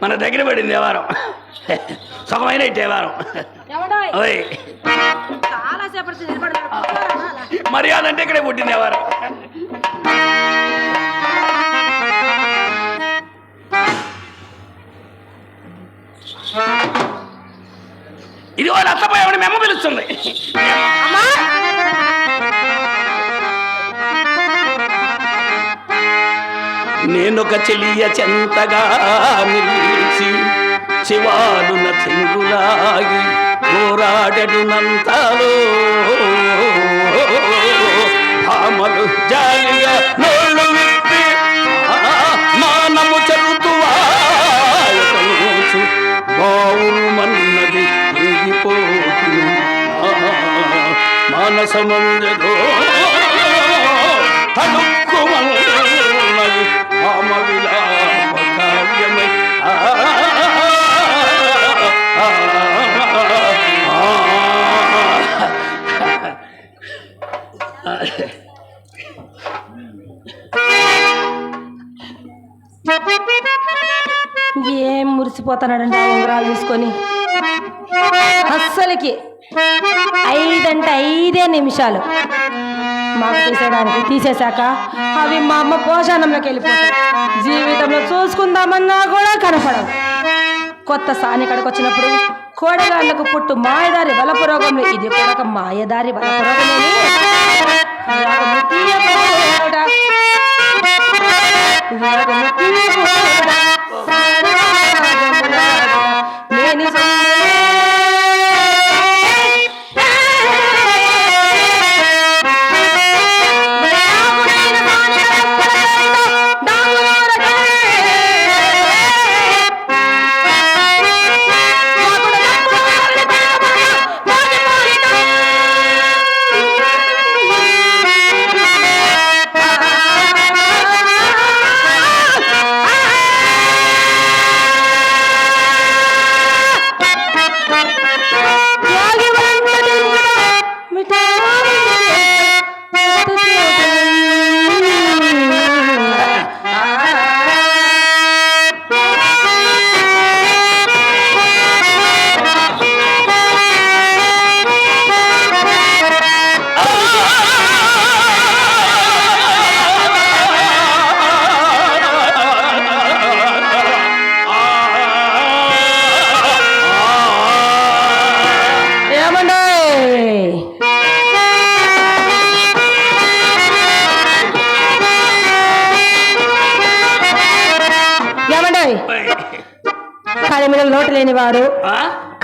మన దగ్గర పడింది వ్యవహారం. సుఖమైన ఇట్టే వారం. మర్యాద అంటే ఇక్కడే పుట్టింది వ్యవహారం. ఇది వాళ్ళు అత్తపోయామని మెమ్మ పిలుస్తుంది. నేనొక చెలియ చెంతగా నిలిచి శివాలున చెంగులాగి పోరాడెడునంతలో భామలు జాలిగా నోళ్ళు విప్పి మానము చెరుతువాయూ బావురు మన్నది తిరిగిపోతు మానసమందదో తడుక్కుమన్నది భామ విలాప కావ్యమై. ఏం మురిసిపోతున్నాడంటే ఉంగరాలు తీసుకొని. అస్సలకి 5 అంటే 5 నిమిషాలు మాకు తీసేశాక అవి మా అమ్మ పోషాణంలోకి వెళ్ళిపోతాయి. జీవితంలో చూసుకుందామన్నా కూడా కనపడవు. కొత్త సానికడికి వచ్చినప్పుడు కోడగాళ్ళకు పుట్టు మాయదారి వలపురోగంలో ఇది కూడా ఒక మాయదారి వలపురోగమేని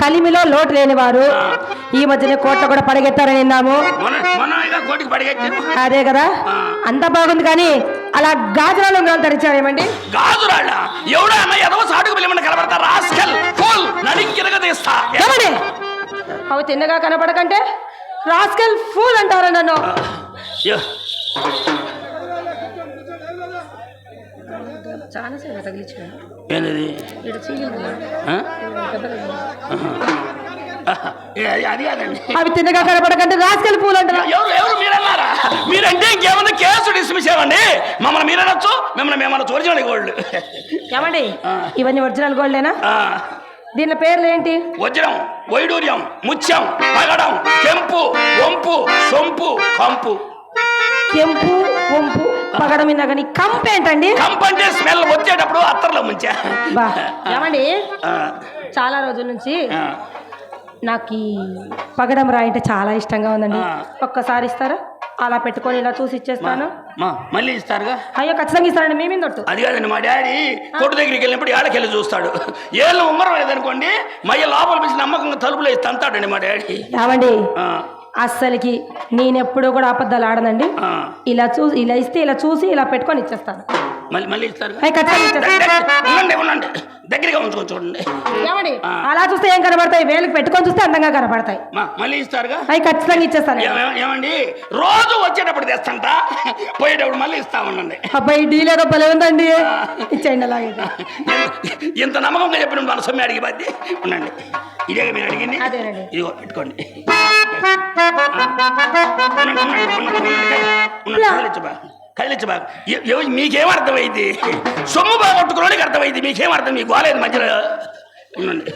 కలిమిలో లోటు లేనివారు ఈ మధ్యన కోట్ల కూడా పడగెత్తారని విన్నాము. అదే కదా, అంతా బాగుంది. కానీ అలా గాజురాలు ఉంగరాలు ధరించారేమండి? అవి తిన్నగా కనపడకంటే రాస్కల్ ఫూల్ అంటారా నన్ను? చాలా సేపు తగిలించాను. అవి తిన్నగా కనపడకంటే రాస్కల్ పూలు అంటారా? ఎవరు మీరన్నారా? మీరంటే ఇంకేమన్నా కేసు డిస్మిస్ చేయండి. మమ్మల్ని మీరనొచ్చు, మిమ్మల్ని మేమన్నా ఒరిజినల్ గోల్డ్. ఏమండి ఇవన్నీ ఒరిజినల్ గోల్డేనా? దీని పేర్లు ఏంటి? వజ్రం, వైడూర్యం, ముత్యం, పగడం, కెంపు, వంపు, సొంపు, కంపు. కెంపు, వంపు, పగడం విన్నా కానీ కంపు ఏంటండి? కంపు అంటే స్మెల్ వచ్చేటప్పుడు అత్తర్లో ముంచా. ఏమండి చాలా రోజుల నుంచి నాకు ఈ పగడం రాయి అంటే చాలా ఇష్టంగా ఉందండి. ఒక్కసారి ఇస్తారా? అలా పెట్టుకొని ఇలా చూసి ఇచ్చేస్తాను. మళ్ళీ ఇస్తారుగా? అయ్యో ఖచ్చితంగా ఇస్తానండి. మేమేం తొట్టు అది కాదండి, మా డాడీ కొట్టు దగ్గరికి వెళ్ళినప్పుడు ఏళ్ళకెళ్ళి చూస్తాడు. ఏళ్ళు ఉంగరం లేదనుకోండి మయ్య లోపల పిలిచి నమ్మకంగా తలుపులో ఇస్తే అంతాడండి మా డాడీ. ఏమండి అస్సలకి నేనెప్పుడూ కూడా అబద్ధాలు ఆడనండి. ఇలా చూసి ఇలా ఇస్తే ఇలా చూసి ఇలా పెట్టుకొని ఇచ్చేస్తాను. మళ్ళీ ఇస్తారు? ఖచ్చితంగా దగ్గరగా ఉంచుకొని చూడండి. ఏమండి అలా చూస్తే ఏం కనబడతాయి? వేలకు పెట్టుకొని చూస్తే అందంగా కనబడతాయి. మళ్ళీ ఇస్తారుగా? ఖచ్చితంగా ఇచ్చేస్తాను. ఏమండి రోజు వచ్చేటప్పుడు తెస్తంట, పోయేటప్పుడు మళ్ళీ ఇస్తా ఉండండి. అబ్బాయి డీల్ ఏదో భలే ఉందండి, ఇచ్చేయండి. అలాగే ఇంత నమ్మకంగా చెప్పిన మన సొమ్మె అడిగి బాధ్య ఉండండి. ఇదే మీరు అడిగింది, ఇదిగో పెట్టుకోండి. కదిలించ బాగా మీకేం అర్థమైంది? సొమ్ము బాగొట్టుకోవడానికి అర్థమైంది, మీకేం అర్థం? మీకు బాగాలేదు మధ్యలో ఉండండి.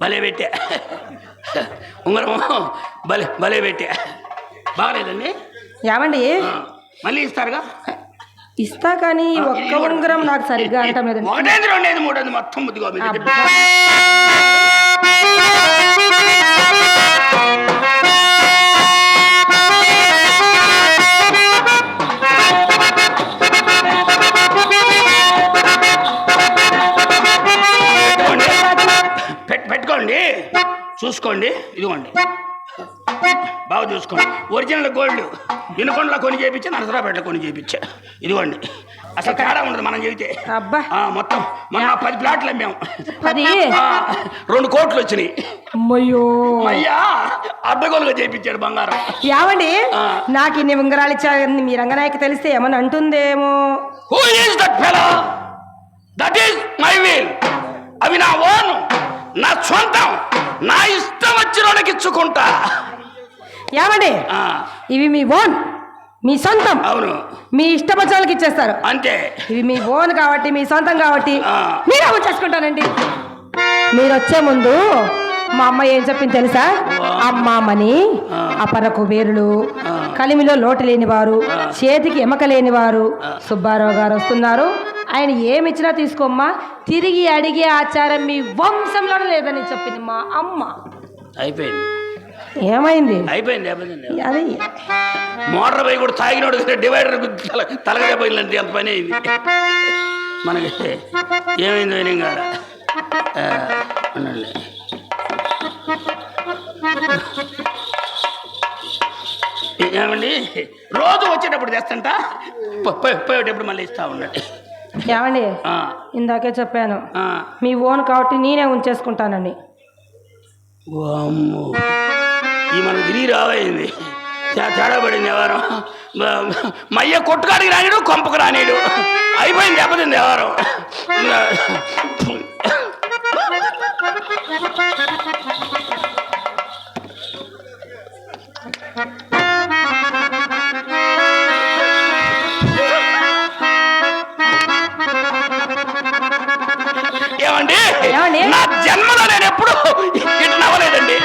భలే పెట్టా ఉంగరము, భలే పెట్టా. బాగలేదండి? ఏమండి మళ్ళీ ఇస్తారుగా? ఇస్తా కానీ ఒక్క ఉంగరం నాకు సరిగ్గా అంటాం లేదండి. ఒకటేది రెండేది మూడేది మొత్తం ముద్దుగా పెట్టుకోండి, చూసుకోండి. ఇదిగోండి బాగా చూసుకోండి. ఒరిజినల్ గోల్డ్ వినుకొండలో కొని చేయించా, నరసరాపేటలో కొని చేయించా. ఇదిగోండి, అసలు తేడా ఉండదు మనం చెబితే. అబ్బా మొత్తం మనం 10 ప్లాట్లు అమ్మాము, 2 కోట్లు వచ్చినాయి. అయ్యా అడ్డగోలుగా చేయించాడు బంగారం. ఏమండి నాకు ఇన్ని ఉంగరాలు ఇచ్చారని మీ రంగనాయకి తెలిస్తే ఏమని అంటుందేమో. Who is that fellow? That is my will. అవి నా ఓన్, నా సొంతం, నా ఇష్టం వచ్చిన వాళ్ళకి ఇచ్చుకుంటా. ఏమండి ఇవి మీ ఓన్, మీ సొంతం. అవును, మీ ఇష్టపచ్చాలకి ఇచ్చేస్తారు అంతే. ఇవి మీ ఓన్ కాబట్టి, మీ సొంతం కాబట్టి మీరే వచ్చేసుకుంటానండి. మీరు వచ్చే ముందు మా అమ్మ ఏం చెప్పింది తెలుసా? అమ్మామని అపరకు వేరులు, కలిమిలో లోటు లేనివారు, చేతికి ఎమక లేనివారు సుబ్బారావు గారు వస్తున్నారు. ఆయన ఏమిచ్చినా తీసుకోమ్మా, తిరిగి అడిగే ఆచారం మీ వంశంలోనే లేదని చెప్పింది మా అమ్మ. అయిపోయింది. ఏమైంది? అయిపోయింది. అది మోటార్ బైక్ కూడా తాగినోడు డివైడర్ తలగడే పోయిందంటే అంత పని అయింది మనకి. ఏమైంది ఏం కాదు. ఏమండి రోజు వచ్చేటప్పుడు తెస్తంట, పోయేటప్పుడు మళ్ళీ ఇస్తా ఉండండి. ఏమండి ఇందాకే చెప్పాను మీ ఓన్ కాబట్టి నేనే ఉంచేసుకుంటానని. ఈ మనకు తిరిగి రావైంది, తేడా పడింది. ఎవరు మయ్య కొట్టుకాడికి రానిడు, కొంపకు రానిడు. అయిపోయింది, దెబ్బతింది ఎవరు. ఏమండి నా జన్మలో నేను ఎప్పుడు ఇటు నవ్వలేదండి.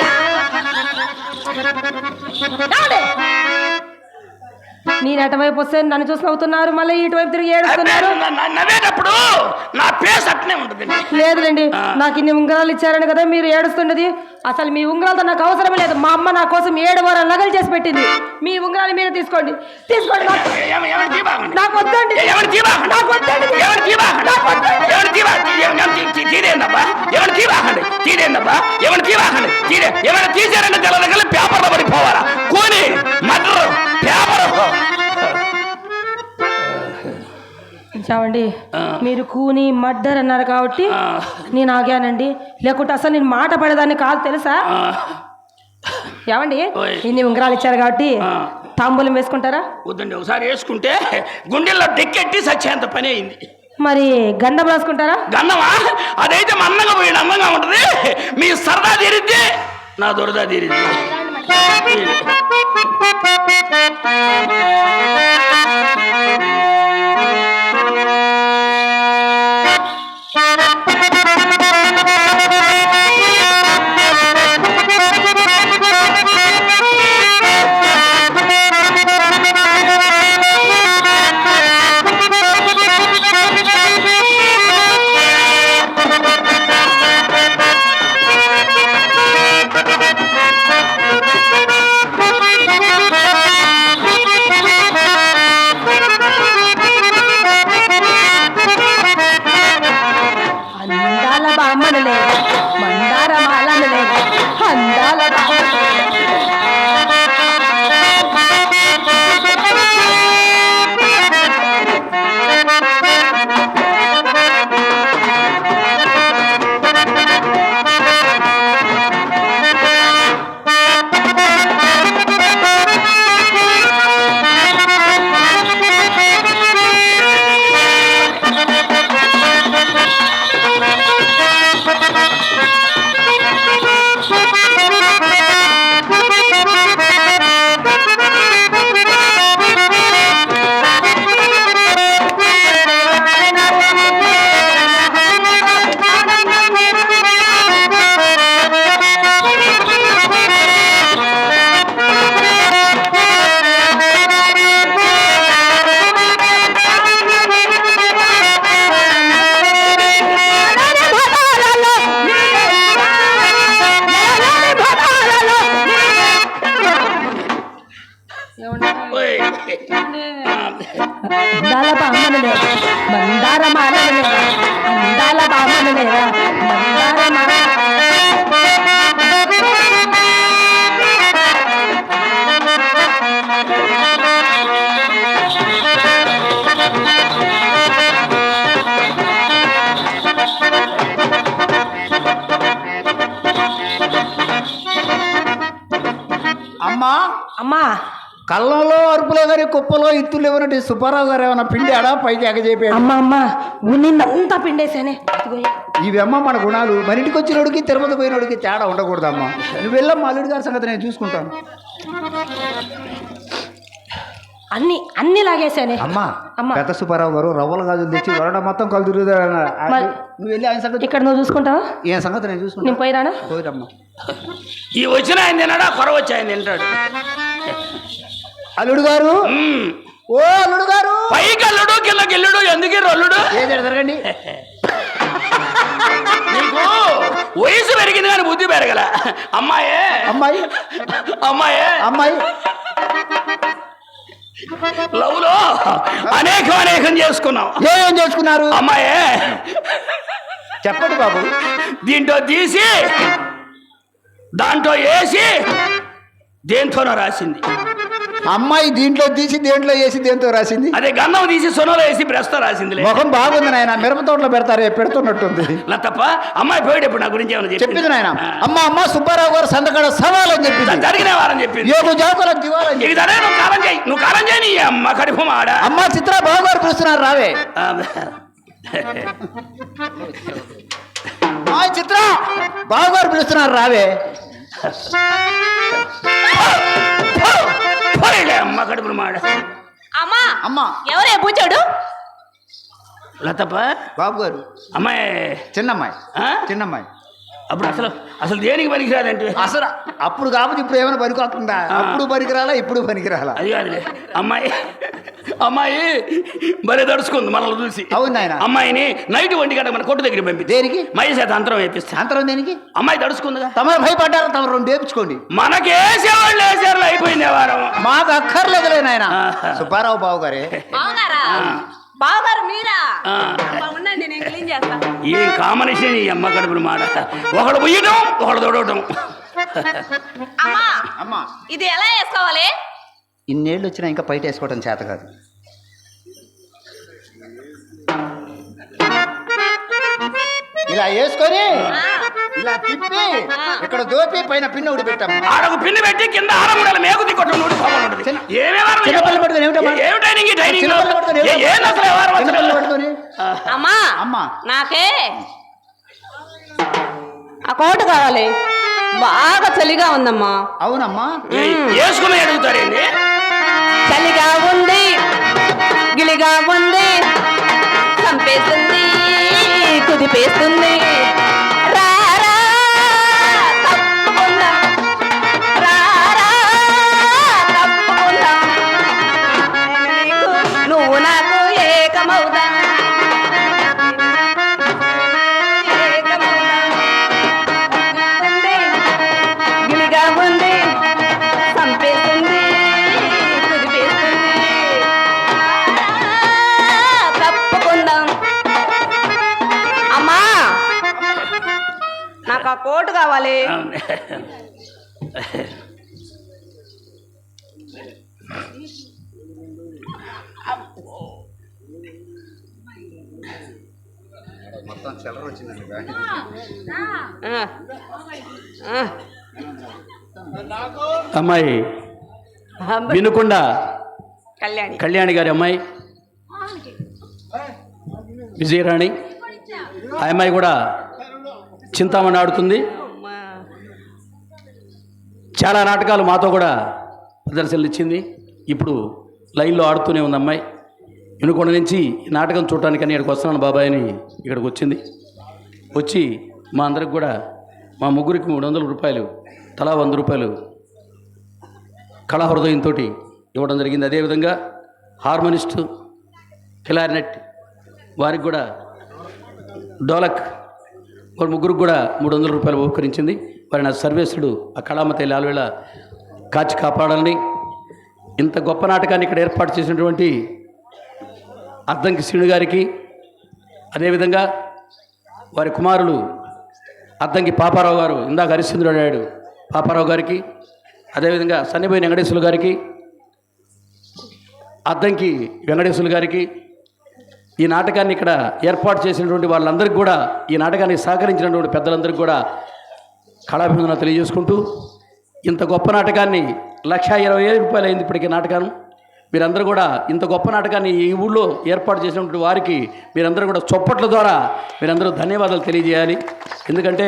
నేను అటువైపు వస్తే నన్ను చూసి నవ్వుతున్నారు, మళ్ళీ ఇటువైపు తిరిగి ఏడుస్తున్నారు. నవ్వేటప్పుడు నా పేస్ అట్నే ఉంటుంది. లేదులేండి, నాకు ఇన్ని ఉంగరాలు ఇచ్చారని కదా మీరు ఏడుస్తున్నది. అసలు మీ ఉంగరాలతో నాకు అవసరం లేదు. మా అమ్మ నా కోసం 7 వారాలు నగలు చేసి పెట్టింది. మీ ఉంగరాలు మీరే తీసుకోండి. తీసుకోండి, నాకు వద్దండి. తీసారంటే తెల్ల పేపర్లో పడిపోవాలా కొని మటర్ పేపర్. చావండి, మీరు కూని మర్డర్ అన్నారు కాబట్టి నేను ఆగానండి, లేకుంటే అసలు నేను మాట పడేదాన్ని కాదు తెలుసా. ఏమండి ఇన్ని ఉంగరాలు ఇచ్చారు కాబట్టి తాంబూలం వేసుకుంటారా? వద్దండి, ఒకసారి వేసుకుంటే గుండెల్లో డెక్కెట్టి సచ్చేంత పని అయింది. మరి గంధం రాసుకుంటారా? గంధమా? అదైతే అందంగా పోయింది, అందంగా ఉంటుంది. మీ సరదా తీరిద్ది, నా దురద తీరిద్ది. ఓయ్. అందాల బామ్మను లేరా మందార మాలను లేరా అందాల బామ్మను లేరా మందార అమ్మా అమ్మా కళ్ళంలో అరుపులే గారి కుప్పలో ఇత్తులు ఎవరంటే సుబ్బారావు గారు ఏమైనా పిండి ఆడా పైకి ఎగజేపాడు. అమ్మ అమ్మ ఉన్నంతా పిండేసానే ఇవి అమ్మ మన గుణాలు. మన ఇంటికి వచ్చినోడికి తిరుపతి పోయినోడికి తేడా ఉండకూడదమ్మా. నువ్వు వెళ్ళమ్మా, అల్లుడి గారి సంగతి నేను చూసుకుంటాను. అన్ని లాగేసానే అమ్మా అమ్మా. పెద్ద సుబ్బారావు గారు రవ్వల గాజులు తెచ్చి వరడ మొత్తం కలుదురు. నువ్వు వెళ్ళి ఆయన సంగతి ఇక్కడ నువ్వు చూసుకుంటావా? ఏ సంగతి నేను చూసుకుంటాను. నేను పోయిరానా? పోయిరమ్మా. ఈ వచ్చిన ఆయన తిన్నాడా కొర వచ్చి ఆయన తింటాడు. అల్లుడు గారు, ఓ అల్లుడు గారు, పైకి అల్లుడు కిందకి ఎల్లుడు ఎందుకు రొల్లుడు? ఏది జరగండి. నీకు వయసు పెరిగింది కానీ బుద్ధి పెరగల. అమ్మాయే అమ్మాయి అమ్మాయే అమ్మాయి లవ్ లో అనేకం చేసుకున్నాం. ఏం చేసుకున్నారు? అమ్మాయే చెప్పండి బాబు. దీంట్లో తీసి దాంట్లో వేసి దేంతోనో రాసింది. అమ్మాయి దీంట్లో తీసి దేంట్లో వేసి దేంతో రాసింది? అదే గన్నం తీసి సొనలో వేసి బ్రష్తో రాసింది. ముఖం బాగుంది నాయన, మిరప తోటలో పెడతారే పెడుతున్నట్టుంది. తప్ప అమ్మాయి పోయేటప్పుడు నా గురించి ఏమైనా చెప్పింది నాయన. అమ్మ సుబ్బారావు గారు సంతకాడ సవాలని చెప్పింది. జరిగిన వారని చెప్పింది. యోగు జాకులం దివాలని నీకు సరే నువ్వు కాలం చేయి నీ అమ్మ కడుపు మాడ. అమ్మ చిత్ర బాబు గారు పిలుస్తున్నారు రావే. చిత్ర బాబు గారు పిలుస్తున్నారు రావే. అమ్మ కడుపులు మాడ. అమ్మా అమ్మా ఎవరే పూచాడు? లతప్ప బాబు గారు. అమ్మాయి చిన్నమ్మాయి ఆ? చిన్నమ్మాయి. అప్పుడు అసలు దేనికి పనికిరాదంటే అసలు అప్పుడు కాకపోతే ఇప్పుడు ఏమైనా పనికొస్తుందా? అప్పుడు పనికిరాలా ఇప్పుడు పనికిరాలా? అది కాదులే. అమ్మాయి భలే తడుచుకుంది మనల్ని చూసి. అవును ఆయన. అమ్మాయిని నైట్ 1 గంట మన కొట్టు దగ్గర పంపి దేనికి? మైసేత అంతరం వేపిస్తా. అంతరం దేనికి? అమ్మాయి తడుచుకుందిగా. తమరు భయపడ్డారు, తమరు 2 వేపించుకోండి. మనకేసేవాళ్ళు వేసేవాళ్ళు అయిపోయింది వారం. మాకు అక్కర్లేదులే నాయన. సుబ్బారావు బాబు గారే. బావగారు మీరా? ఆ. ఉండండి నేను క్లీన్ చేస్తా. ఏం కాంబినేషన్ ఈ అమ్మ కడుపులు మాట. ఒకడు పొయ్యడం ఒకడు తొడవటం. అమ్మా అమ్మా ఇది ఎలా వేసుకోవాలి? ఇన్నేళ్ళు వచ్చినా ఇంకా బయట వేసుకోవడం చేత కాదు. ఇలా వేసుకొని ఇలా తిప్పి ఇక్కడ దోపి పైన పిన్న ఉడి పెట్టాము. ఆడకు పిన్ని పెట్టి కింద ఆడముడల మేకు దిక్కొట్టు నూడి పోవాలి. అమ్మా అమ్మా నాకే ఆ కోటు కావాలి. బాగా చలిగా ఉందమ్మా. అవునమ్మా. వేసుకుని అడుగుతారేంటి? చలిగా ఉంది, గిలిగా ఉంది, చంపేస్తుంది, కుదిపేస్తుంది. రారా తప్పకుండా, రారా తప్పకుండా, నువ్వు నాకు ఏకమవుదా, గిలిగా ఉంది, చంపేస్తుంది, కుదిపేస్తుంది. తప్పకుండా అమ్మా నాకు ఆ కోటు కావాలి. మొత్తం చిల్లర వచ్చిందండి. అమ్మాయి వినుకొండ కళ్యాణి కళ్యాణి గారి అమ్మాయి విజయరాణి. ఆ అమ్మాయి కూడా చింతామణి ఆడుతుంది. చాలా నాటకాలు మాతో కూడా ప్రదర్శనలు ఇచ్చింది. ఇప్పుడు లైన్లో ఆడుతూనే ఉంది అమ్మాయి. వినుకొండ నుంచి నాటకం చూడటానికి అని ఇక్కడికి వస్తున్నాను బాబాయ్ అని ఇక్కడికి వచ్చింది. వచ్చి మా అందరికి కూడా మా ముగ్గురికి 300 రూపాయలు తలా 100 రూపాయలు కళాహృదయంతో ఇవ్వడం జరిగింది. అదేవిధంగా హార్మోనిస్టు, క్లారినెట్ వారికి కూడా, డోలక్ వారి ముగ్గురికి కూడా 300 రూపాయలు ఉపకరించింది. వారి నా సర్వేశ్వరుడు ఆ కళామతి లాల్వేళ కాచి కాపాడాలని ఇంత గొప్ప నాటకాన్ని ఇక్కడ ఏర్పాటు చేసినటువంటి అద్దంకి శ్రీను గారికి, అదేవిధంగా వారి కుమారులు అద్దంకి పాపారావు గారు, ఇందాక హరిశ్చంద్రుడు అయ్యాడు పాపారావు గారికి, అదేవిధంగా సన్నిపోయిన వెంకటేశ్వరులు గారికి, అద్దంకి వెంకటేశ్వరులు గారికి, ఈ నాటకాన్ని ఇక్కడ ఏర్పాటు చేసినటువంటి వాళ్ళందరికీ కూడా, ఈ నాటకానికి సహకరించినటువంటి పెద్దలందరికీ కూడా కళాభివందన తెలియజేసుకుంటూ, ఇంత గొప్ప నాటకాన్ని 1,20,000 రూపాయలు అయింది ఇప్పటికీ నాటకాన్ని. మీరందరూ కూడా ఇంత గొప్ప నాటకాన్ని ఈ ఊళ్ళో ఏర్పాటు చేసినటువంటి వారికి మీరందరూ కూడా చొప్పట్ల ద్వారా మీరందరూ ధన్యవాదాలు తెలియజేయాలి. ఎందుకంటే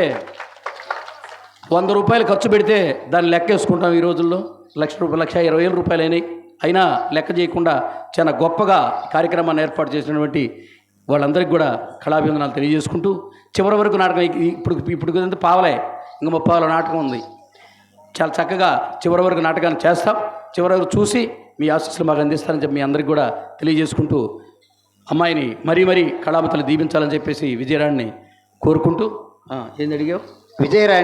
100 రూపాయలు ఖర్చు పెడితే దాన్ని లెక్క వేసుకుంటాం. ఈ రోజుల్లో 1,20,000 రూపాయలు అయినాయి. అయినా లెక్క చేయకుండా చాలా గొప్పగా కార్యక్రమాన్ని ఏర్పాటు చేసినటువంటి వాళ్ళందరికీ కూడా కళాభివందనాలు తెలియజేసుకుంటూ, చివరి వరకు నాటకం ఇప్పుడు పావలే, ఇంకా 30 నాటకం ఉంది. చాలా చక్కగా చివరి వరకు నాటకాన్ని చేస్తాం. చివరి వరకు చూసి మీ ఆశీస్సులు మాకు అందిస్తారని చెప్పి మీ అందరికీ కూడా తెలియజేసుకుంటూ, అమ్మాయిని మరీ కళామతలు దీవించాలని చెప్పేసి విజయరాణిని కోరుకుంటూ, ఏంది అడిగావు? విజయరాణి